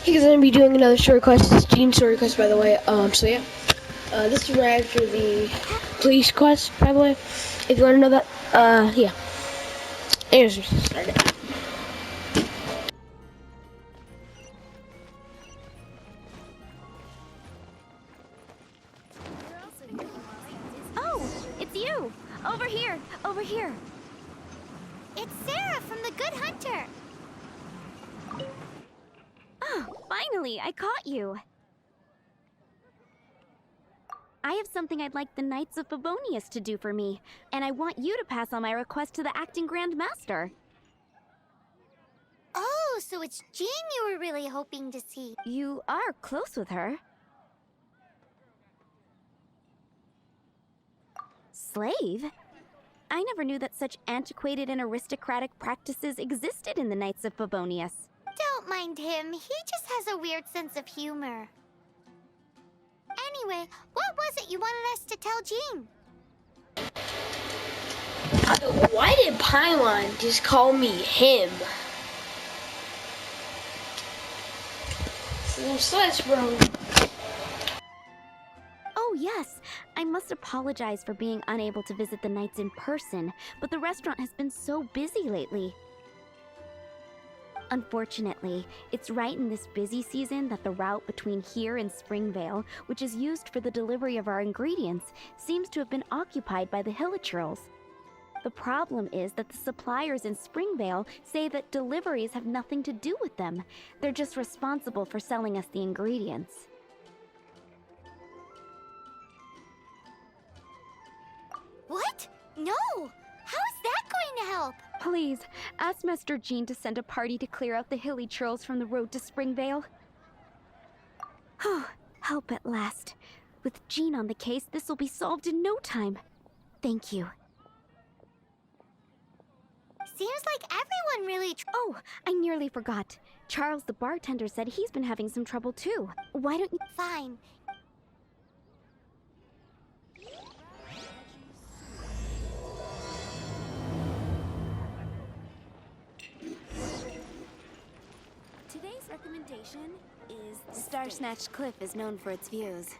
Hey guys, I'm gonna be doing another story quest. This is Gene's story quest, by the way. So yeah, this is right after the police quest, by the way. If you want to know that, yeah. Here's just started. Oh, it's you! Over here! Over here! It's Sarah from the Good Hunter. Oh, finally, I caught you! I have something I'd like the Knights of Favonius to do for me, and I want you to pass on my request to the Acting Grand Master. Oh, so it's Jean you were really hoping to see. You are close with her. Slave? I never knew that such antiquated and aristocratic practices existed in the Knights of Favonius. Don't mind him, he just has a weird sense of humor. Anyway, what was it you wanted us to tell Jean? Why did Paimon just call me him? I'm slash, bro. Oh, yes. I must apologize for being unable to visit the Knights in person, but the restaurant has been so busy lately. Unfortunately, it's right in this busy season that the route between here and Springvale, which is used for the delivery of our ingredients, seems to have been occupied by the Hilichurls. The problem is that the suppliers in Springvale say that deliveries have nothing to do with them. They're just responsible for selling us the ingredients. What? No! How is that going to help? Please, ask Master Jean to send a party to clear out the Hilichurls from the road to Springvale. Oh, help at last. With Jean on the case, this will be solved in no time. Thank you. Seems like everyone really Oh, I nearly forgot. Charles the bartender said he's been having some trouble too. Why don't you... Fine. Today's recommendation is... Starsnatch Cliff is known for its views.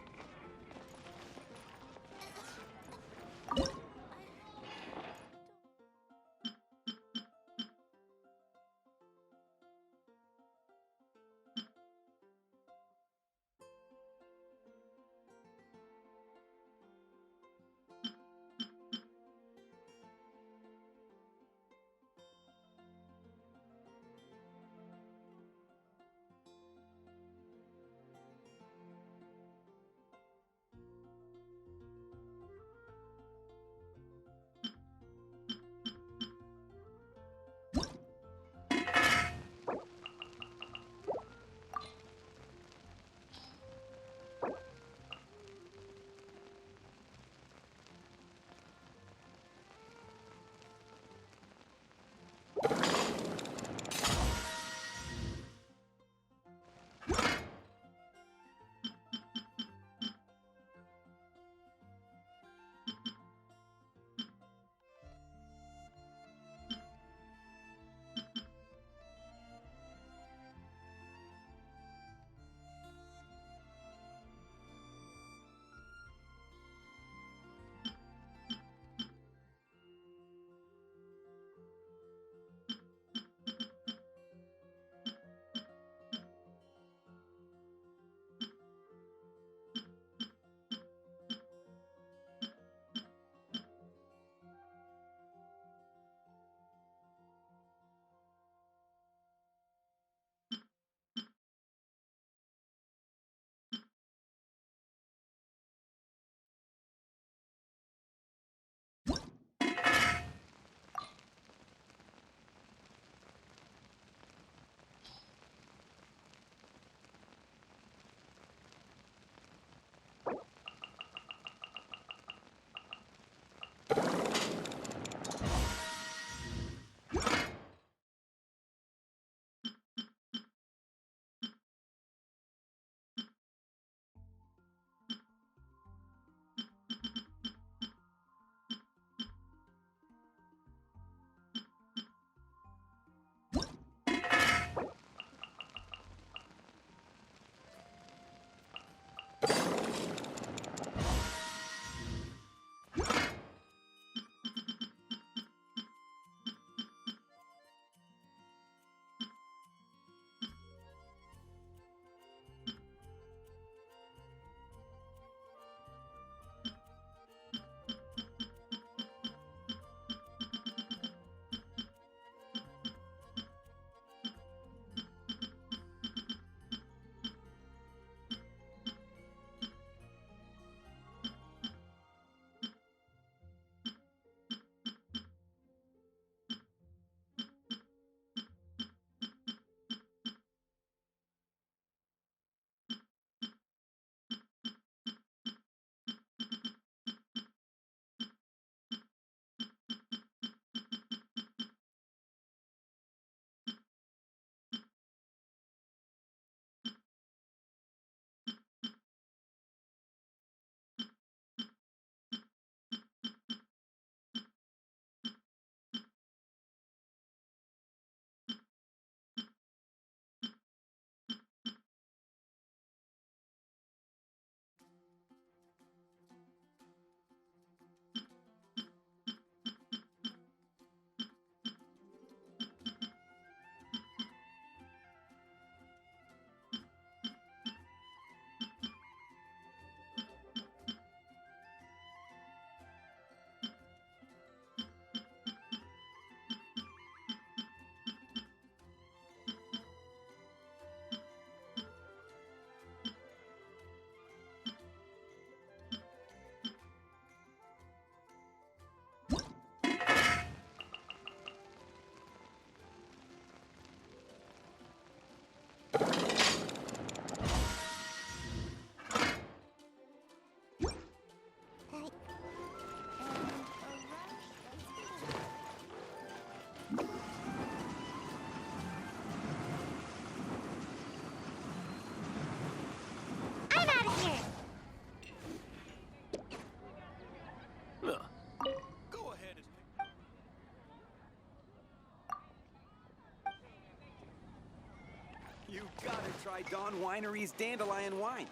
gotta try Dawn Winery's Dandelion Wine.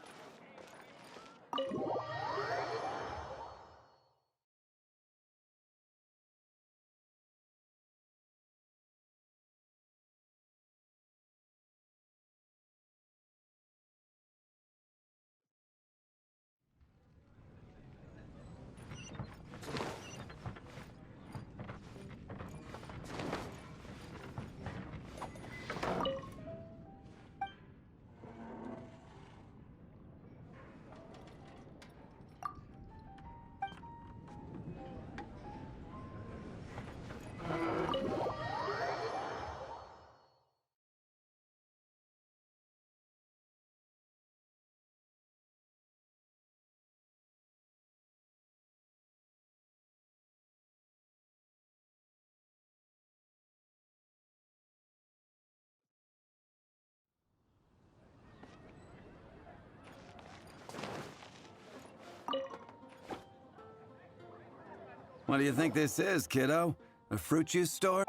What do you think this is, kiddo? A fruit juice store?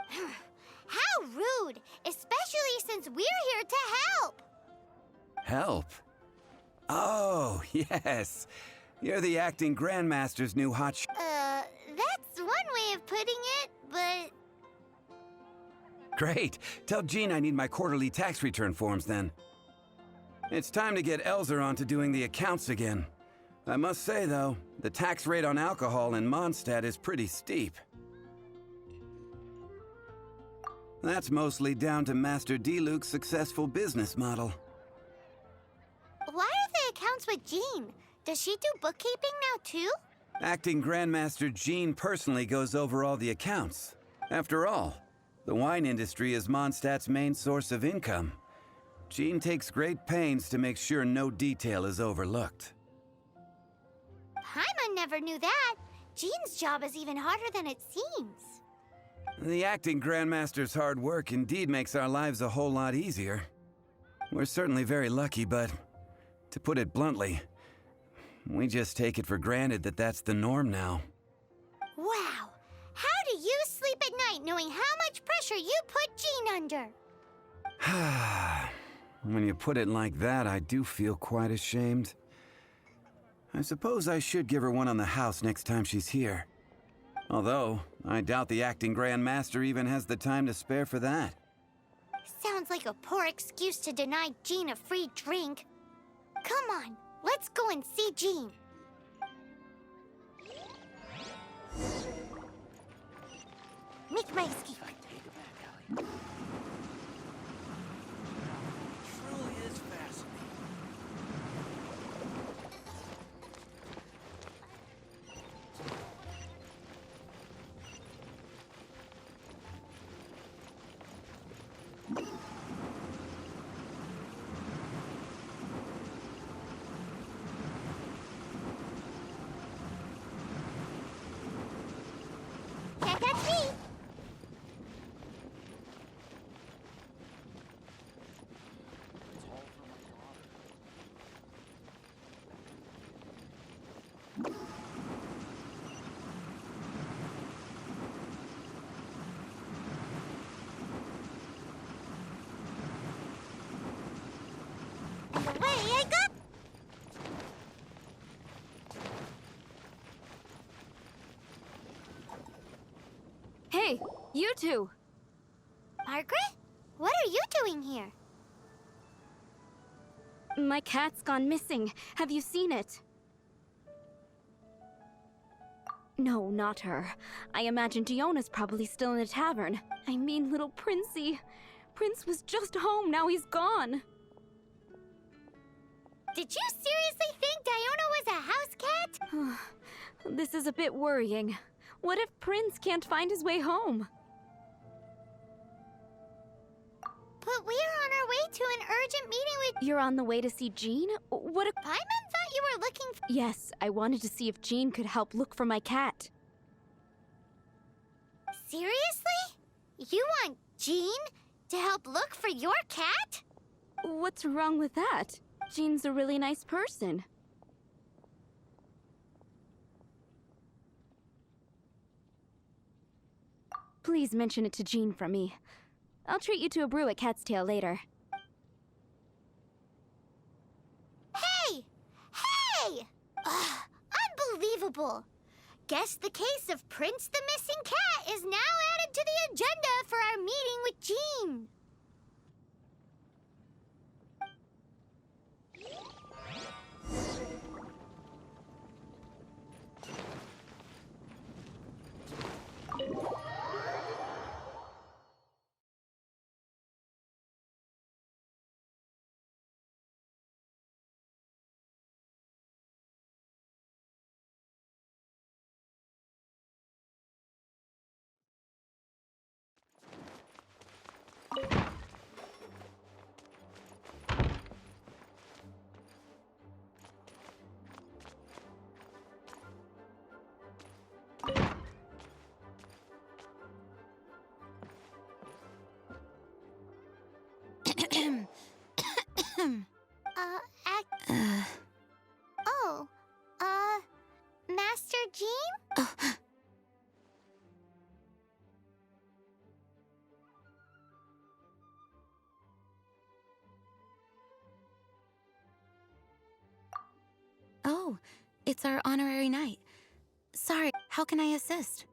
How rude! Especially since we're here to help! Help? Oh, yes. You're the acting Grandmaster's new That's one way of putting it, but... Great. Tell Jean I need my quarterly tax return forms then. It's time to get Elzer on to doing the accounts again. I must say, though, the tax rate on alcohol in Mondstadt is pretty steep. That's mostly down to Master Diluc's successful business model. Why are the accounts with Jean? Does she do bookkeeping now, too? Acting Grandmaster Jean personally goes over all the accounts. After all, the wine industry is Mondstadt's main source of income. Jean takes great pains to make sure no detail is overlooked. Paimon never knew that. Jean's job is even harder than it seems. The acting Grandmaster's hard work indeed makes our lives a whole lot easier. We're certainly very lucky, but to put it bluntly, we just take it for granted that that's the norm now. Wow. How do you sleep at night knowing how much pressure you put Jean under? When you put it like that, I do feel quite ashamed. I suppose I should give her one on the house next time she's here. Although, I doubt the acting Grandmaster even has the time to spare for that. Sounds like a poor excuse to deny Jean a free drink. Come on, let's go and see Jean. Make my escape. Truly is fascinating. Can't catch me. And away I go. Hey, you two! Margaret? What are you doing here? My cat's gone missing. Have you seen it? No, not her. I imagine Diona's probably still in the tavern. I mean, little Princey. Prince was just home, now he's gone. Did you seriously think Diona was a house cat? This is a bit worrying. What if Prince can't find his way home? But we are on our way to an urgent meeting with... You're on the way to see Jean? What a... Paimon thought you were looking for... Yes, I wanted to see if Jean could help look for my cat. Seriously? You want Jean to help look for your cat? What's wrong with that? Jean's a really nice person. Please mention it to Jean from me. I'll treat you to a brew at Cat's Tail later. Unbelievable! Guess the case of Prince the Missing Cat is now added to the agenda for our meeting with Jean. Oh, Master Jean? Oh, it's our honorary knight. Sorry, how can I assist?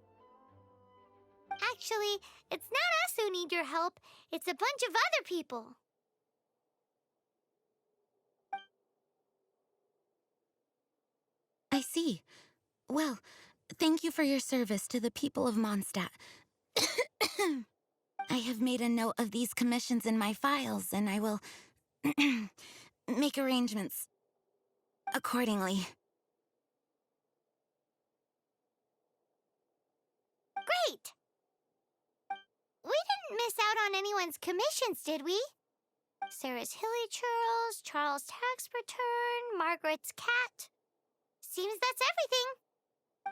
Actually, it's not us who need your help. It's a bunch of other people. I see. Well, thank you for your service to the people of Mondstadt. I have made a note of these commissions in my files, and I will make arrangements accordingly. Great! We didn't miss out on anyone's commissions, did we? Sarah's Hilly Churls, Charles' tax return, Margaret's cat. Seems that's everything.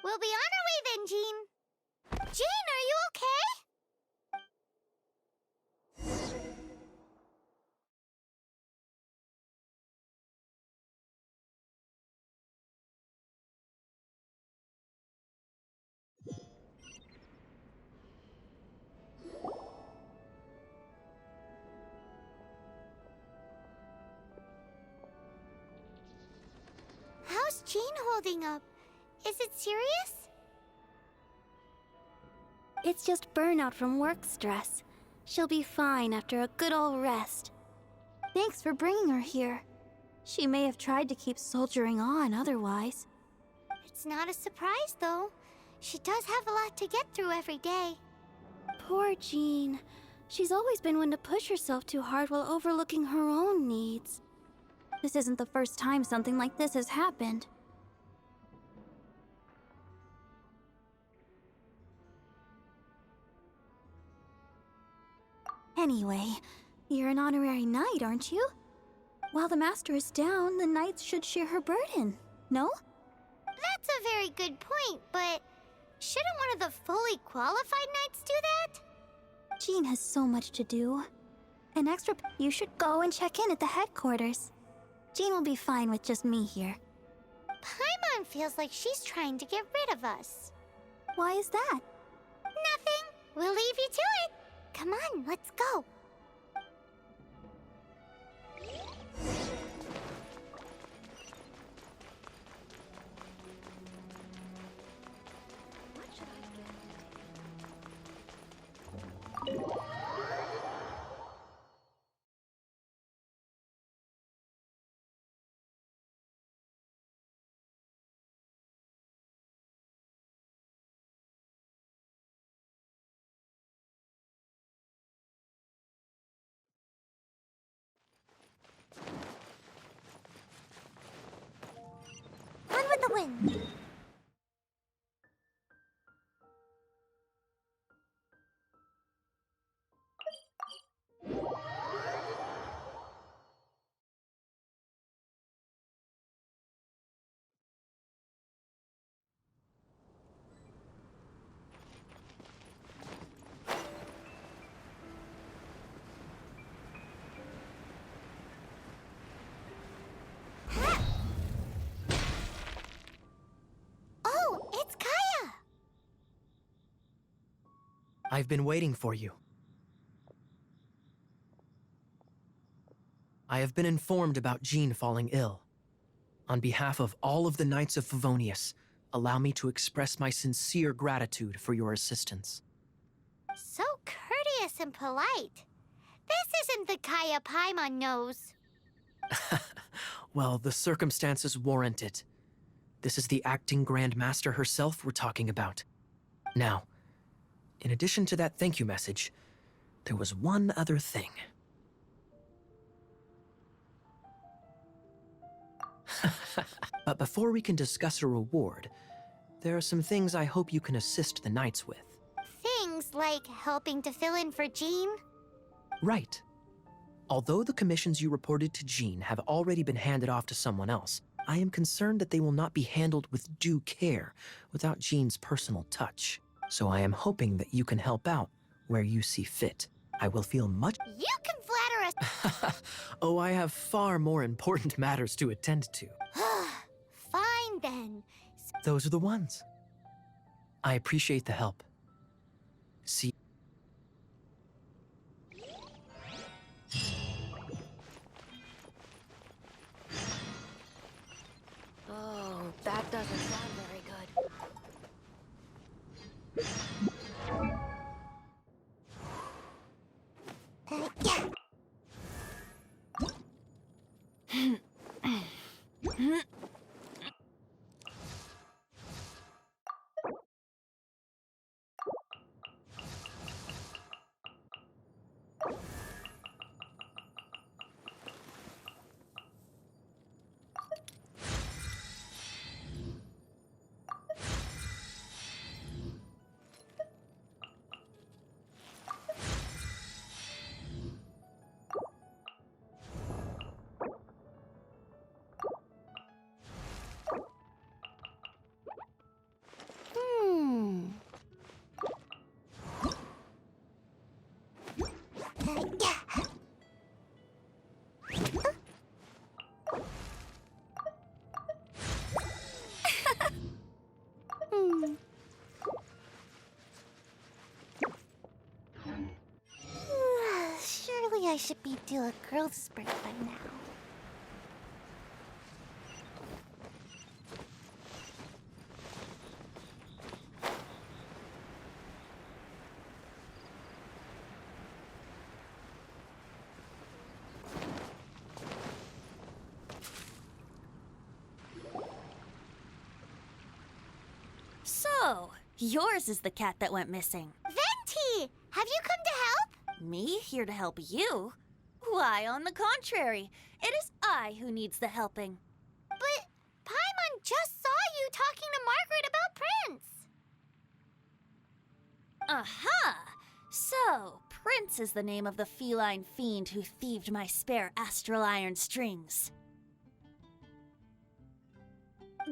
We'll be on our way then, Jean. Jean, are you okay? How's Jean holding up? Is it serious? It's just burnout from work stress. She'll be fine after a good old rest. Thanks for bringing her here. She may have tried to keep soldiering on otherwise. It's not a surprise, though. She does have a lot to get through every day. Poor Jean. She's always been one to push herself too hard while overlooking her own needs. This isn't the first time something like this has happened. Anyway, you're an honorary knight, aren't you? While the master is down, the knights should share her burden, no? That's a very good point, but shouldn't one of the fully qualified knights do that? Jean has so much to do. An extra you should go and check in at the headquarters. Jean will be fine with just me here. Paimon feels like she's trying to get rid of us. Why is that? Nothing. We'll leave you to it. Come on, let's go. On with the wind. Oh, it's Kaya! I've been waiting for you. I have been informed about Jean falling ill. On behalf of all of the Knights of Favonius, allow me to express my sincere gratitude for your assistance. So courteous and polite. This isn't the Kaya Paimon knows. Well, the circumstances warrant it. This is the acting Grand Master herself we're talking about. Now, in addition to that thank you message, there was one other thing. But before we can discuss a reward, there are some things I hope you can assist the knights with. Things like helping to fill in for Jean. Right. Although the commissions you reported to Jean have already been handed off to someone else, I am concerned that they will not be handled with due care without Jean's personal touch. So I am hoping that you can help out where you see fit. I will feel much... You can flatter us. Oh, I have far more important matters to attend to. Fine then. Those are the ones. I appreciate the help. See... Oh, that doesn't sound very good. Surely I should be due a growth spurt by now. So, yours is the cat that went missing. Venti! Have you come to help? Me here to help you? Why, on the contrary, it is I who needs the helping. But Paimon just saw you talking to Margaret about Prince. Aha! So, Prince is the name of the feline fiend who thieved my spare astral iron strings.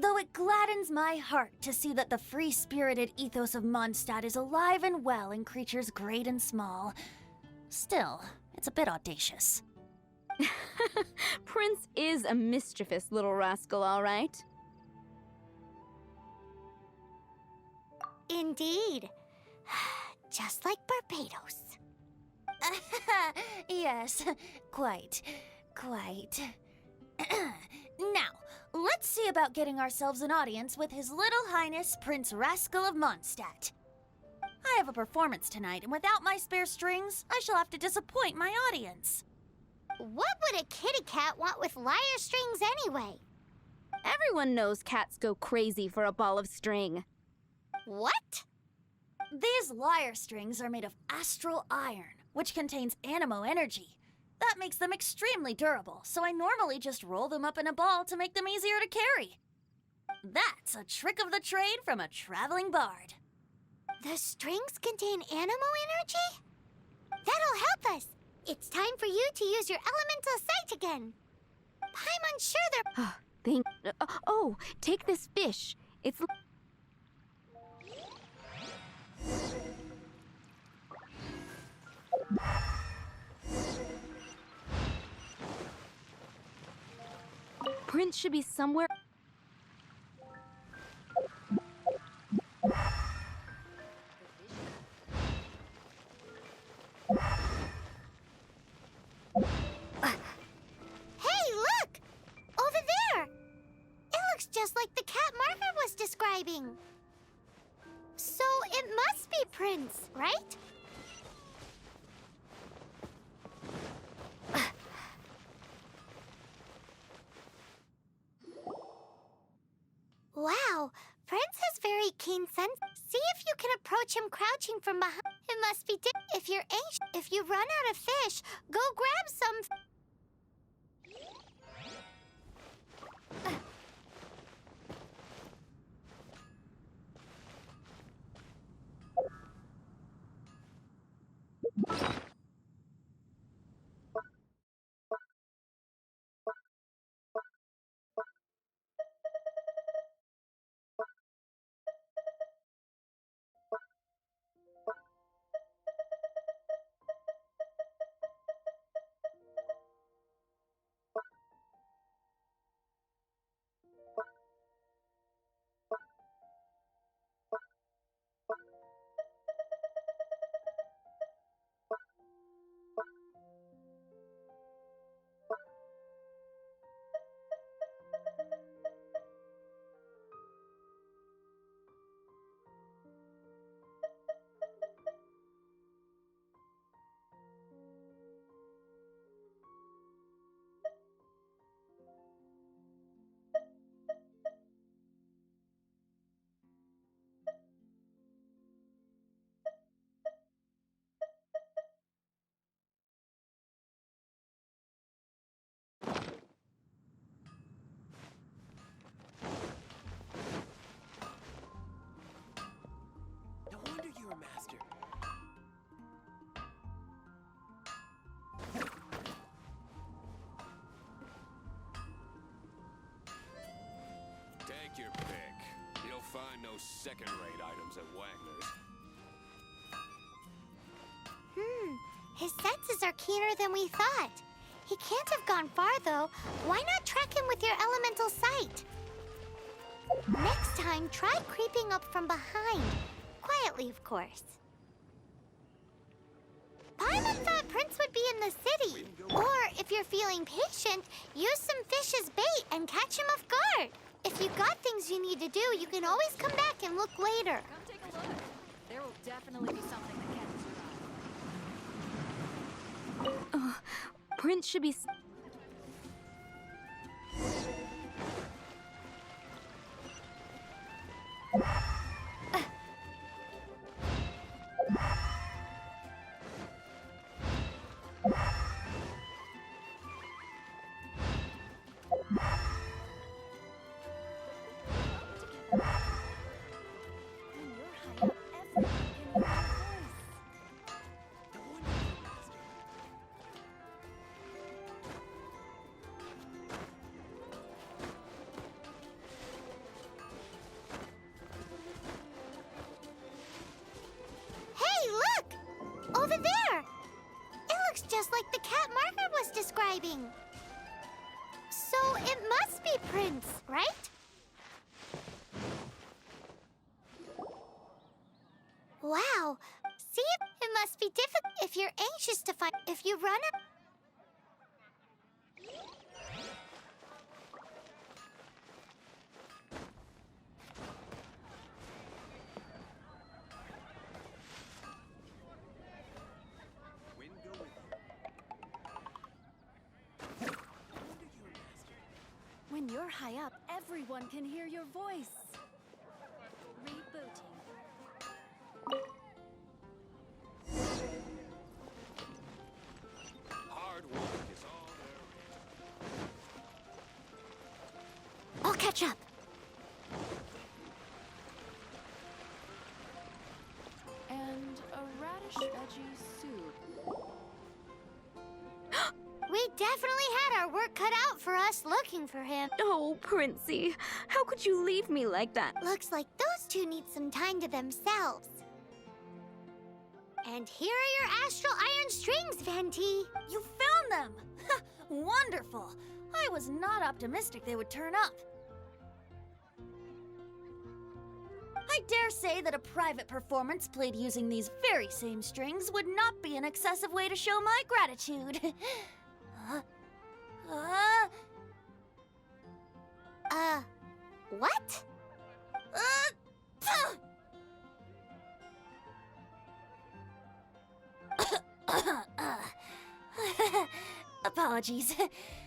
Though it gladdens my heart to see that the free-spirited ethos of Mondstadt is alive and well in creatures great and small, still, it's a bit audacious. Prince is a mischievous little rascal, all right. Indeed. Just like Barbados. Yes, quite. Now, let's see about getting ourselves an audience with His Little Highness Prince Rascal of Mondstadt. I have a performance tonight, and without my spare strings, I shall have to disappoint my audience. What would a kitty cat want with lyre strings anyway? Everyone knows cats go crazy for a ball of string. What? These lyre strings are made of astral iron, which contains animo energy. That makes them extremely durable, so I normally just roll them up in a ball to make them easier to carry. That's a trick of the trade from a traveling bard. The strings contain animo energy? That'll help us. It's time for you to use your elemental sight again. Paimon's sure they're... Oh, take this fish. It's... Prince should be somewhere... Hey, look! Over there! It looks just like the cat Margaret was describing. So it must be Prince, right? Wow, Prince has very keen sense. See if you can approach him crouching from behind. It must be if you're anxious. If you run out of fish, go grab some. No wonder you're a master. Take your pick. You'll find no second-rate items at Wagner's. His senses are keener than we thought. He can't have gone far, though. Why not track him with your elemental sight? Next time, try creeping up from behind. Quietly, of course. Paimon thought Prince would be in the city. Or, if you're feeling patient, use some fish as bait and catch him off guard. If you've got things you need to do, you can always come back and look later. Come take a look. There will definitely be something that catches your eye. Prince should be. Hey, look! Over there! It looks just like the cat Margaret was describing. So it must be Prince, right? Wow. See, it must be difficult if you're anxious to find. If you run up. Wind go with you. No wonder you're a master. When you're high up, everyone can hear your voice. Rebooting. Hard work is all there is. I'll catch up. And a radish veggie soup. We definitely had our work cut out for us looking for him. Oh, Princey, how could you leave me like that? Looks like those two need some time to themselves. And here are your astral iron strings, Venti. You found them! Wonderful! I was not optimistic they would turn up. I dare say that a private performance played using these very same strings would not be an excessive way to show my gratitude. What? Apologies.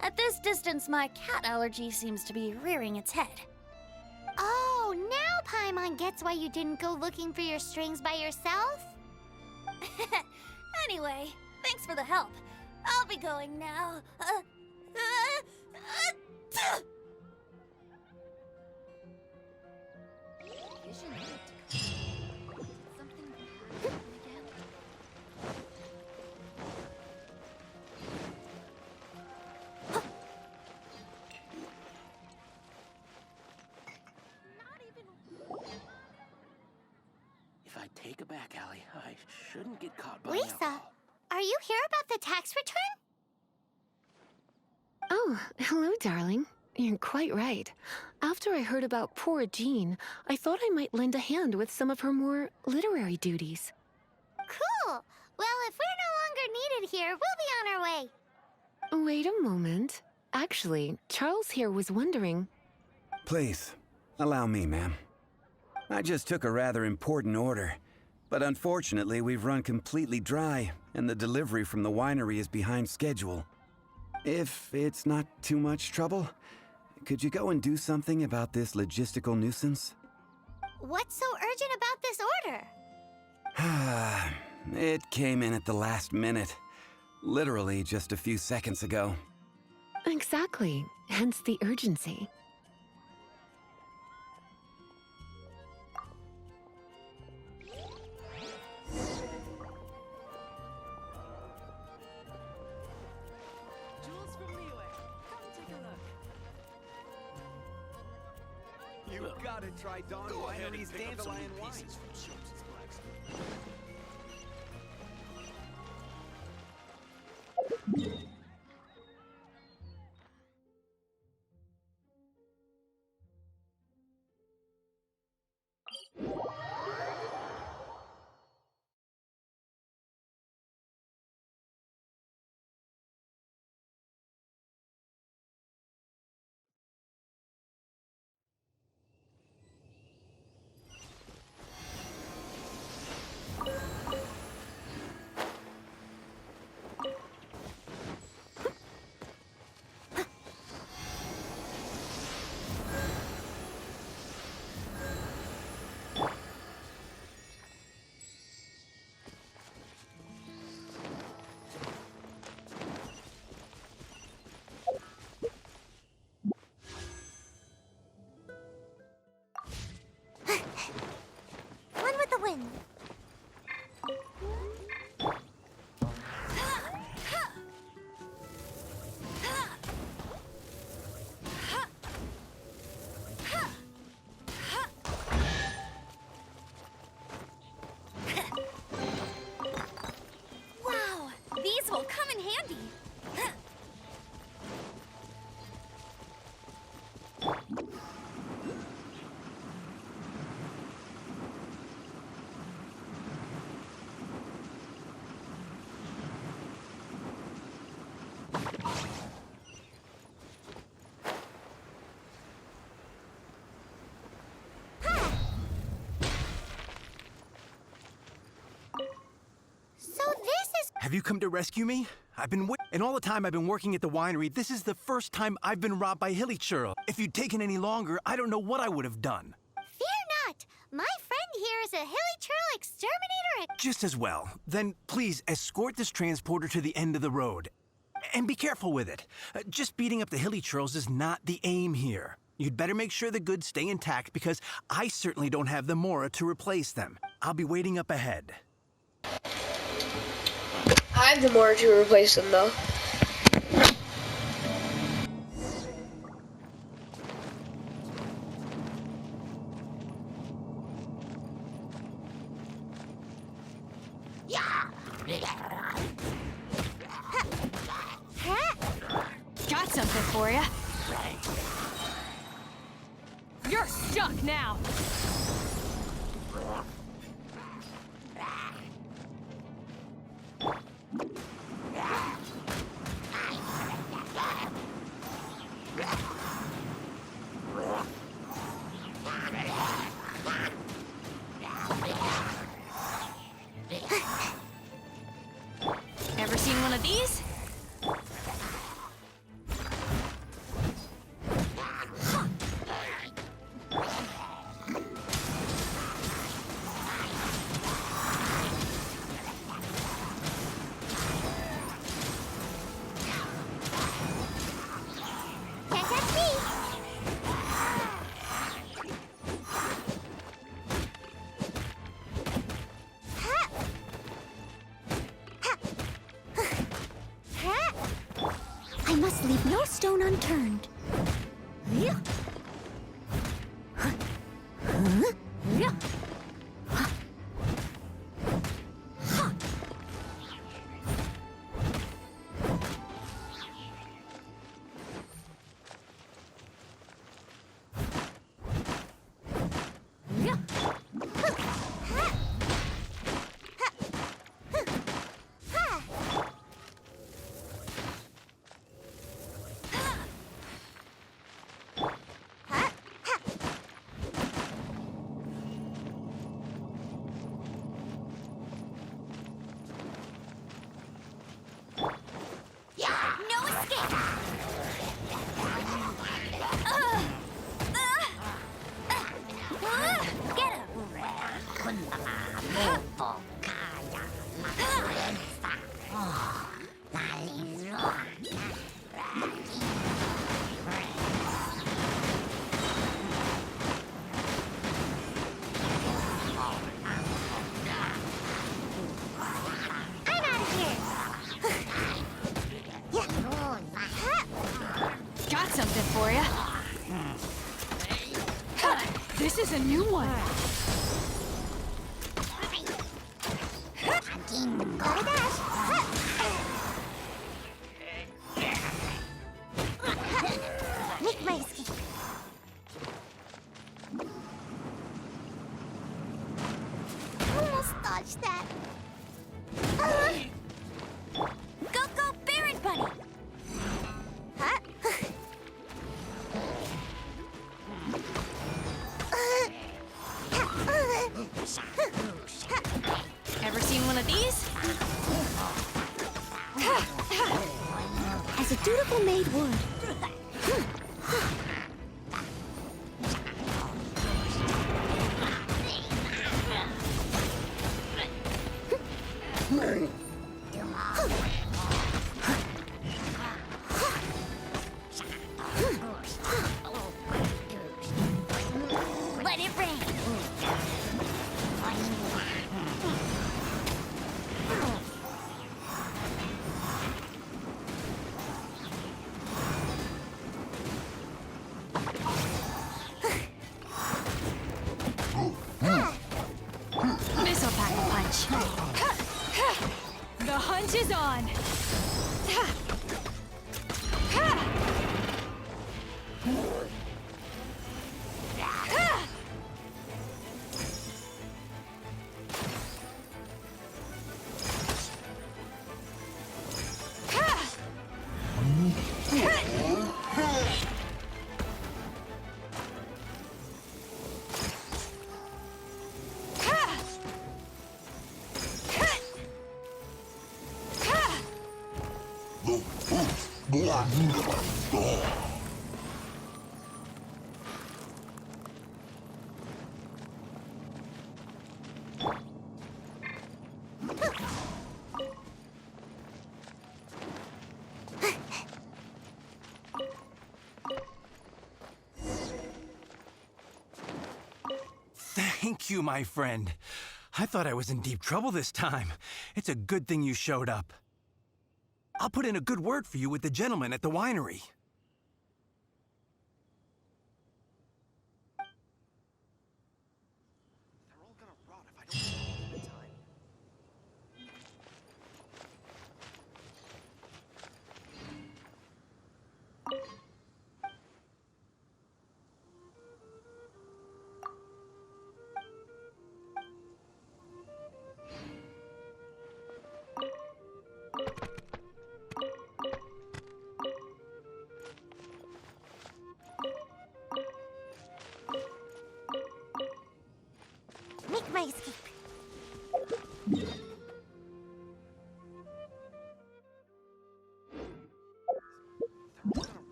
At this distance, my cat allergy seems to be rearing its head. Oh, now Paimon gets why you didn't go looking for your strings by yourself? Anyway, thanks for the help. I'll be going now. If I take it back, Allie, I shouldn't get caught by Lisa, alcohol. are you here about the tax return? Oh, hello, darling. You're quite right. After I heard about poor Jean, I thought I might lend a hand with some of her more literary duties. Cool. Well, if we're no longer needed here, we'll be on our way. Wait a moment. Actually, Charles here was wondering... Please, allow me, ma'am. I just took a rather important order, but unfortunately we've run completely dry, and the delivery from the winery is behind schedule. If it's not too much trouble, could you go and do something about this logistical nuisance? What's so urgent about this order? It came in at the last minute. Literally just a few seconds ago. Exactly. Hence the urgency. Jules from Liyue, come take a look. You gotta try Dawn Go ahead and Winery's pick up some Dandelion new wine. pieces from Schultz's blacksmith. One with the wind. Wow, these will come in handy. So this is... Have you come to rescue me? And all the time I've been working at the winery, this is the first time I've been robbed by Hilly Churl. If you'd taken any longer, I don't know what I would have done. Fear not. My friend here is a Hilly Churl exterminator. Just as well. Then please escort this transporter to the end of the road. And be careful with it. Just beating up the Hilly Churls is not the aim here. You'd better make sure the goods stay intact because I certainly don't have the Mora to replace them. I'll be waiting up ahead. I have the more to replace them, though. Got something for ya. You're stuck now. Ever seen one of these? stone unturned. No escape! Get him! I'm out of here! Got something for you. This is a new one. Gotta dash! Make my escape. Almost dodged that. Go, go, Baron Bunny! Huh? Ever seen one of these? As a dutiful maid would. Let it rain! This'll pack a punch. The hunt is on. Thank you, my friend. I thought I was in deep trouble this time. It's a good thing you showed up. I'll put in a good word for you with the gentleman at the winery. They're all gonna rot if I don't give them time.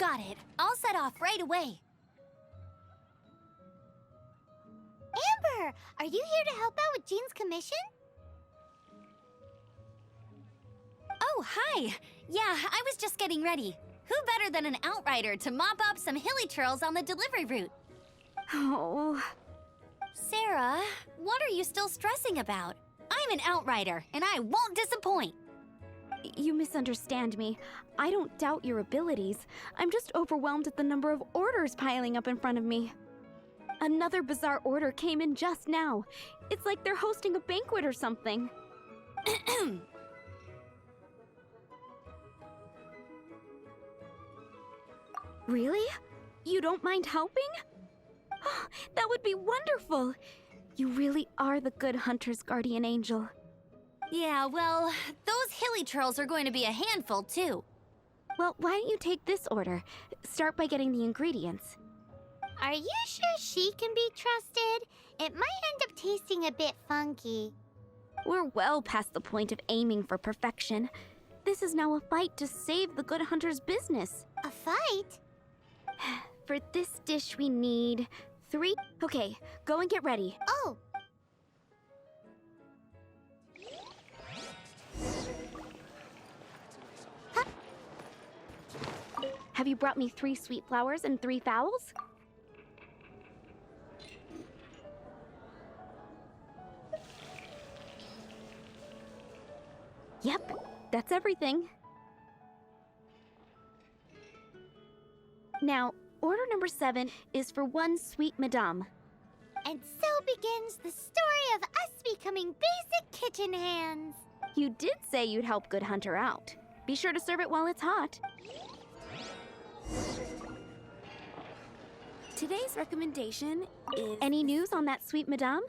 Got it. I'll set off right away. Amber, are you here to help out with Jean's commission? Oh, hi! Yeah, I was just getting ready. Who better than an outrider to mop up some hilichurls on the delivery route? Oh. Sarah, what are you still stressing about? I'm an outrider, and I won't disappoint. You misunderstand me. I don't doubt your abilities. I'm just overwhelmed at the number of orders piling up in front of me. Another bizarre order came in just now. It's like they're hosting a banquet or something. Really? You don't mind helping? That would be wonderful. You really are the good hunter's guardian angel. Yeah, well, those hilichurls are going to be a handful, too. Well, why don't you take this order? Start by getting the ingredients. Are you sure she can be trusted? It might end up tasting a bit funky. We're well past the point of aiming for perfection. This is now a fight to save the good hunter's business. A fight? For this dish we need 3... Okay, go and get ready. Oh! Have you brought me 3 sweet flowers and 3 fowls? Yep, that's everything. Now, order number 7 is for 1 sweet madame. And so begins the story of us becoming basic kitchen hands. You did say you'd help Good Hunter out. Be sure to serve it while it's hot. Today's recommendation is... Any news on that sweet madame?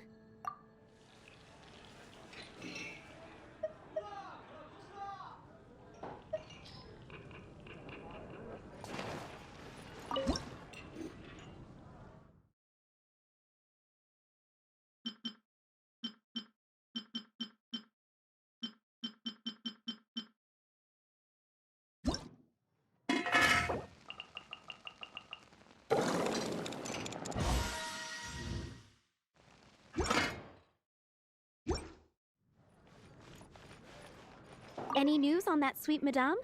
Any news on that sweet madame?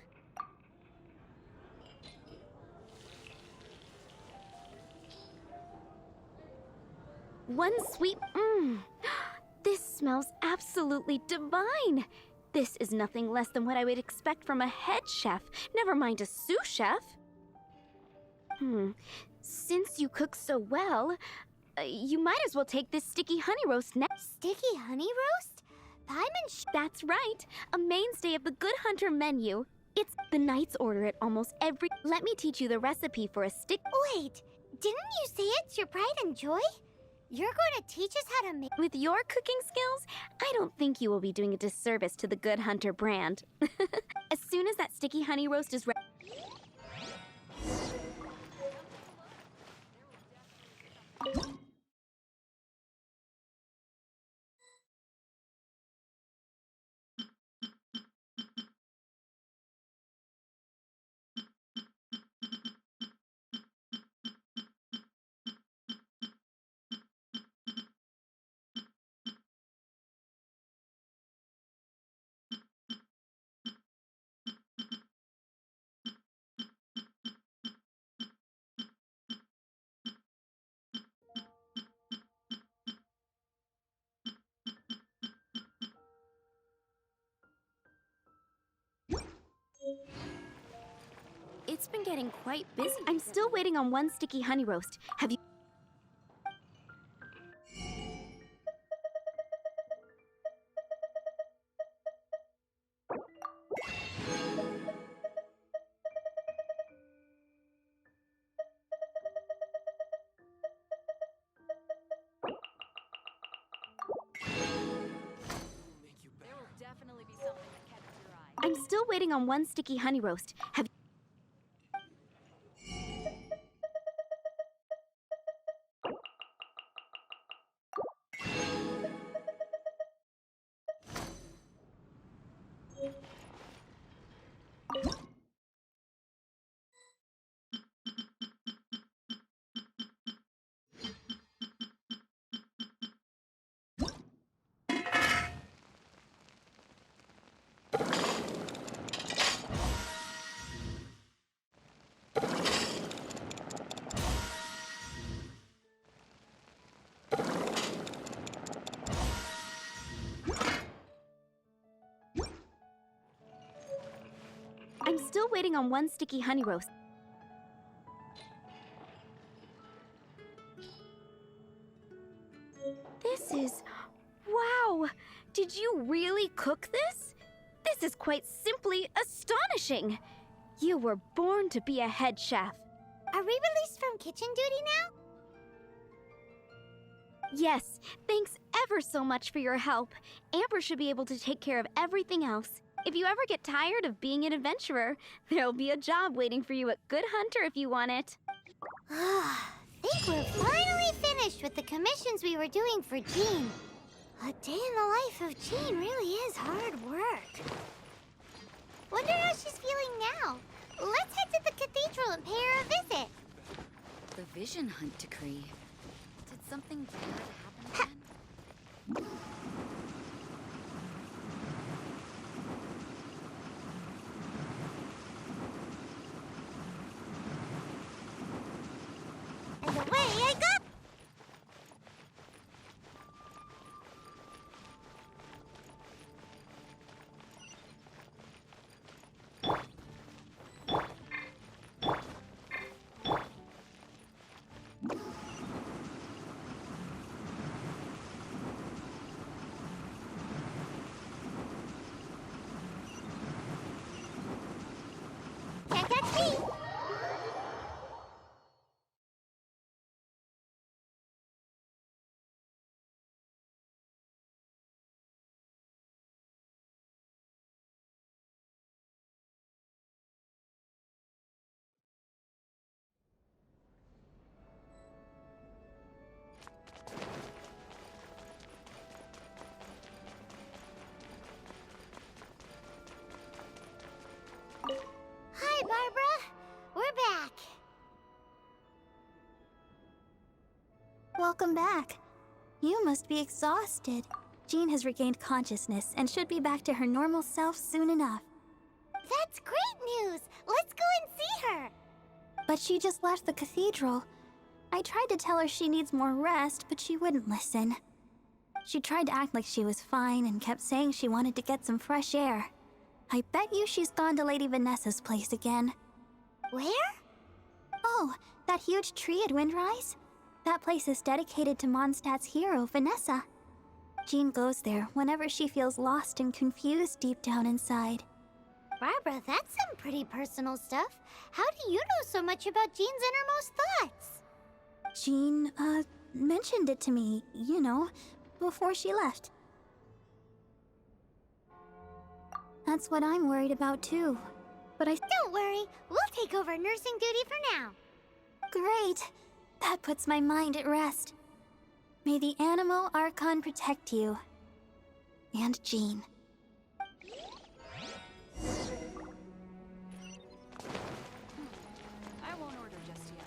One sweet... This smells absolutely divine. This is nothing less than what I would expect from a head chef, never mind a sous chef. Since you cook so well, you might as well take this sticky honey roast next. Sticky honey roast? That's right, a mainstay of the Good Hunter menu. It's the knight's order at almost every... Let me teach you the recipe for a stick... Wait, didn't you say it's your pride and joy? You're going to teach us how to make... With your cooking skills, I don't think you will be doing a disservice to the Good Hunter brand. As soon as that sticky honey roast is ready... It's been getting quite busy. I'm still waiting on 1 sticky honey roast. Have you... I'm still waiting on 1 sticky honey roast. Have... waiting on one sticky honey roast. This is... Wow! Did you really cook this? This is quite simply astonishing! You were born to be a head chef. Are we released from kitchen duty now? Yes, thanks ever so much for your help. Amber should be able to take care of everything else. If you ever get tired of being an adventurer, there'll be a job waiting for you at Good Hunter if you want it. Think we're finally finished with the commissions we were doing for Jean. A day in the life of Jean really is hard work. Wonder how she's feeling now. Let's head to the cathedral and pay her a visit. The Vision Hunt decree. Did something bad happen again? And away I go! Can't catch me! Hi, Barbara. We're back. Welcome back. You must be exhausted. Jean has regained consciousness and should be back to her normal self soon enough. That's great news. Let's go and see her. But she just left the cathedral. I tried to tell her she needs more rest, but she wouldn't listen. She tried to act like she was fine and kept saying she wanted to get some fresh air. I bet you she's gone to Lady Vanessa's place again. Where? Oh, that huge tree at Windrise? That place is dedicated to Mondstadt's hero, Vanessa. Jean goes there whenever she feels lost and confused deep down inside. Barbara, that's some pretty personal stuff. How do you know so much about Jean's innermost thoughts? Jean, mentioned it to me, you know, before she left. That's what I'm worried about too. But Don't worry, we'll take over nursing duty for now. Great! That puts my mind at rest. May the Animo Archon protect you. And Jean. I won't order just yet.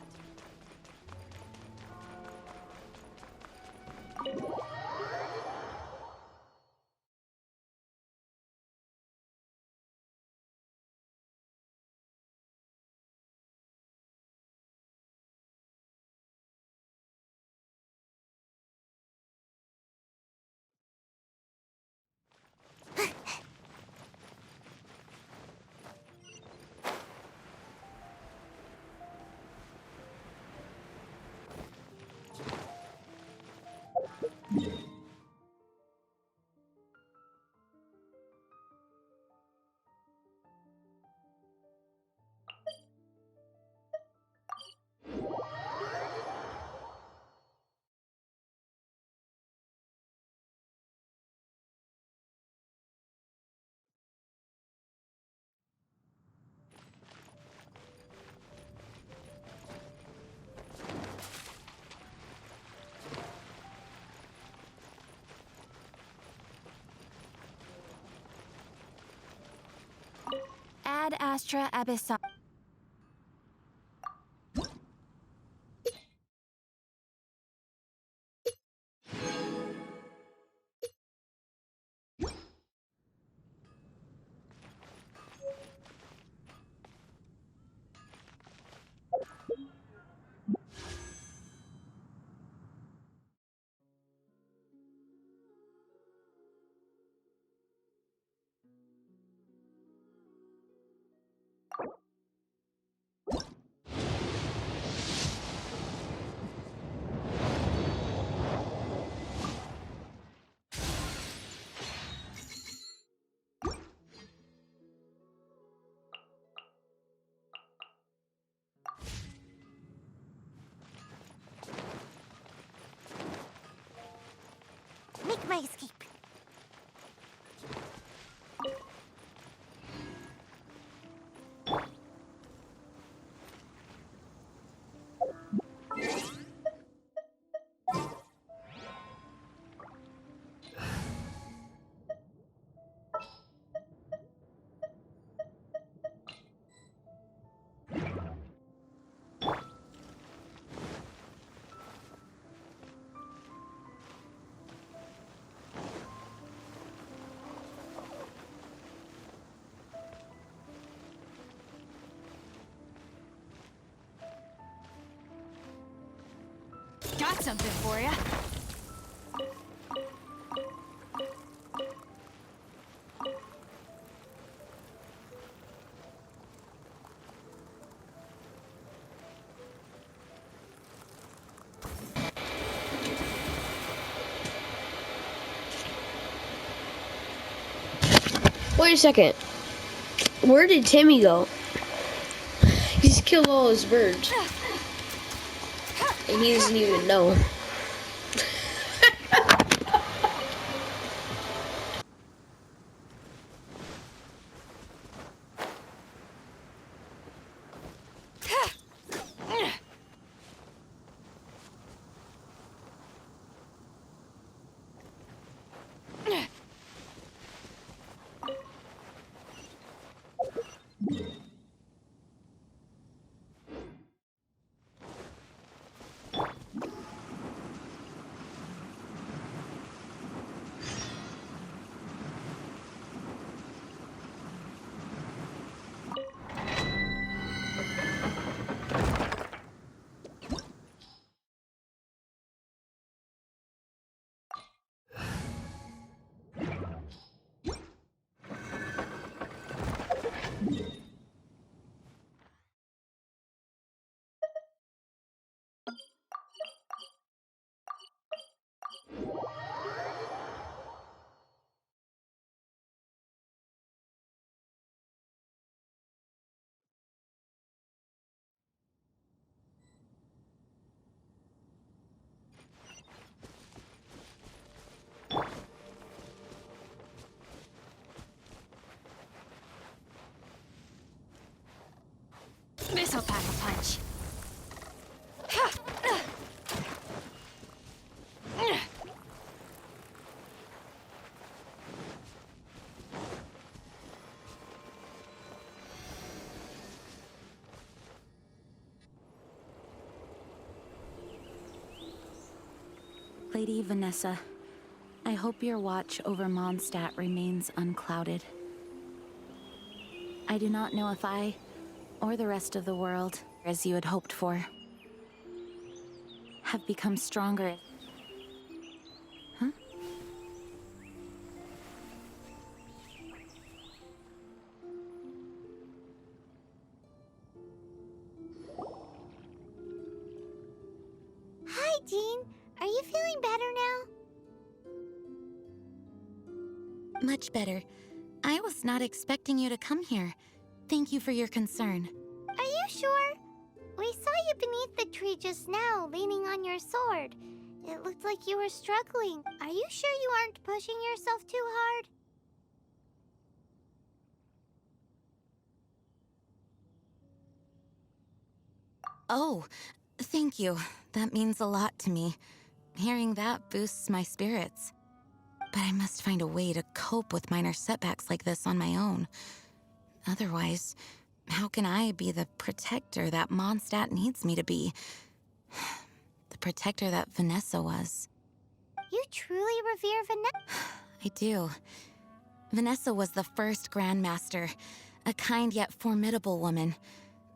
Ad Astra Abyssal. You my escape. Got something for ya. Wait a second. Where did Timmy go? He just killed all his birds. And he doesn't even know. This'll pack a punch. Lady Vanessa, I hope your watch over Mondstadt remains unclouded. I do not know if I, or the rest of the world, as you had hoped for, have become stronger. Huh? Hi, Jean. Are you feeling better now? Much better. I was not expecting you to come here. Thank you for your concern. Are you sure? We saw you beneath the tree just now, leaning on your sword. It looked like you were struggling. Are you sure you aren't pushing yourself too hard? Oh, thank you. That means a lot to me. Hearing that boosts my spirits. But I must find a way to cope with minor setbacks like this on my own. Otherwise, how can I be the protector that Mondstadt needs me to be? The protector that Vanessa was. You truly revere Vanessa? I do. Vanessa was the first Grandmaster, a kind yet formidable woman.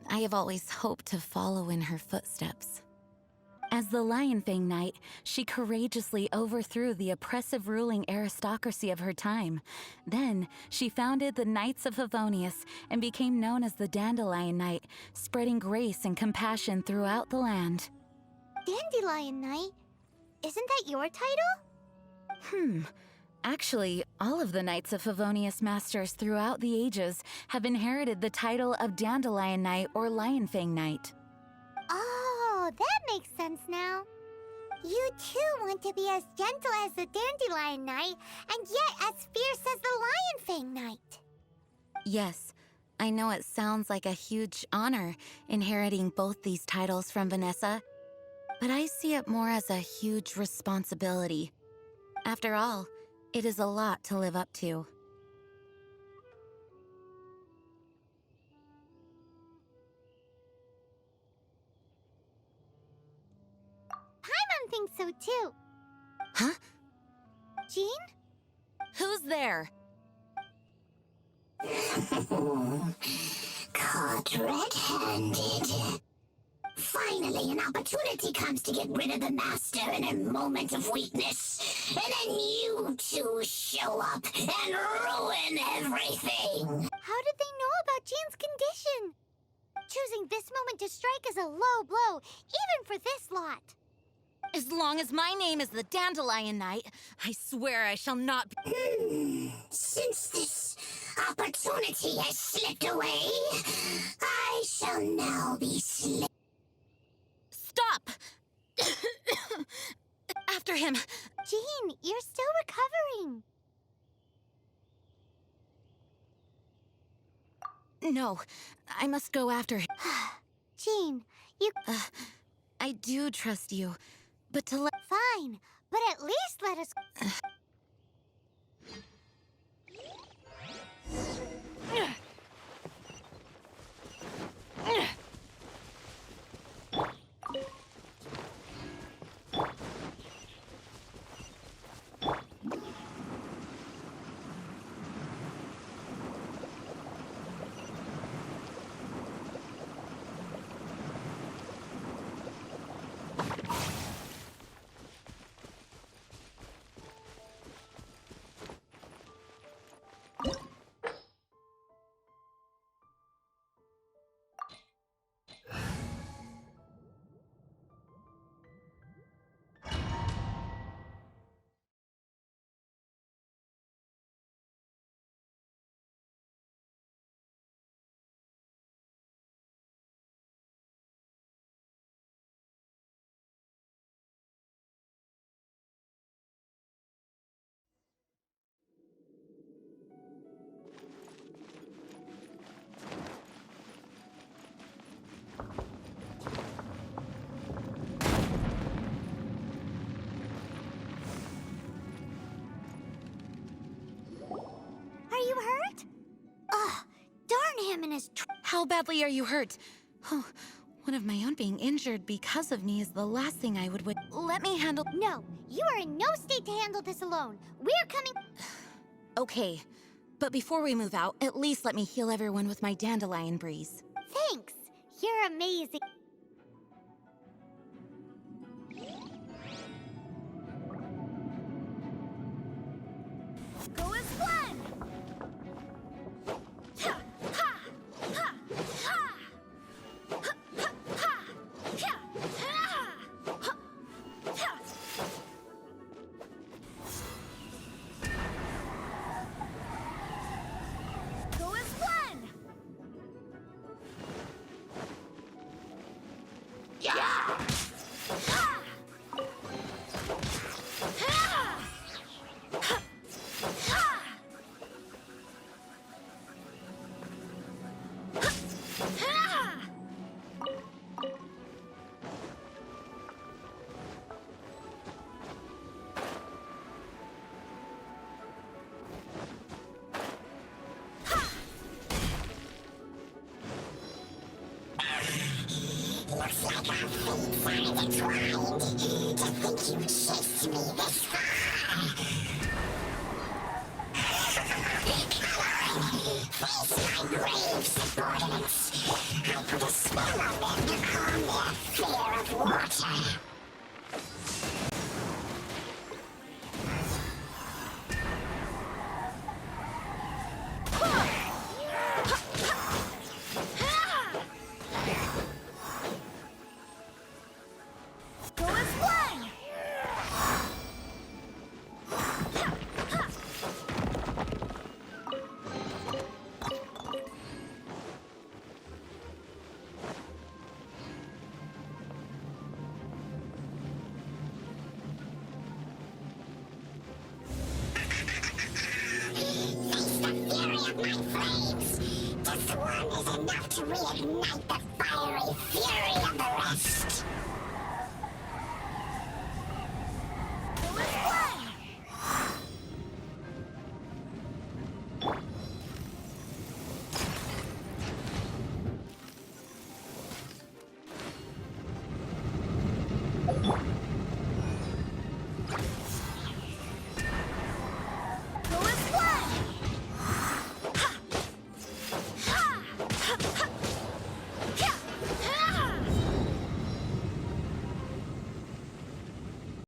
I have always hoped to follow in her footsteps. As the Lionfang Knight, she courageously overthrew the oppressive ruling aristocracy of her time. Then, she founded the Knights of Favonius and became known as the Dandelion Knight, spreading grace and compassion throughout the land. Dandelion Knight? Isn't that your title? Actually, all of the Knights of Favonius Masters throughout the ages have inherited the title of Dandelion Knight or Lionfang Knight. Oh, that makes sense now. You too want to be as gentle as the Dandelion Knight, and yet as fierce as the Lion Fang Knight. Yes, I know it sounds like a huge honor inheriting both these titles from Vanessa, but I see it more as a huge responsibility. After all, it is a lot to live up to. Paimon thinks so too. Huh? Jean? Who's there? Caught red-handed. Finally, an opportunity comes to get rid of the Master in a moment of weakness. And then you two show up and ruin everything. How did they know about Jean's condition? Choosing this moment to strike is a low blow, even for this lot. As long as my name is the Dandelion Knight, I swear I shall not be— Since this opportunity has slipped away, I shall now be Stop! After him! Jean, you're still recovering. No, I must go after him. Jean, you... I do trust you, but to let— Fine, but at least let us... Are you hurt? Ugh, darn him and his... How badly are you hurt? Oh, one of my own being injured because of me is the last thing I would... Let me handle... No, you are in no state to handle this alone. We're coming... Okay, but before we move out, at least let me heal everyone with my Dandelion Breeze. Thanks. You're amazing. Go as one! Ha! Ha! Ha! Ha! Ha! Ha! Ha! Ha! Ha! Ha! Go as one! Yeah! Looks like our fate finally entwined. To think you chased me this far. Face my brave subordinates. I put a spell on them to calm their fear of water. Go as one! enough to reignite the fiery fury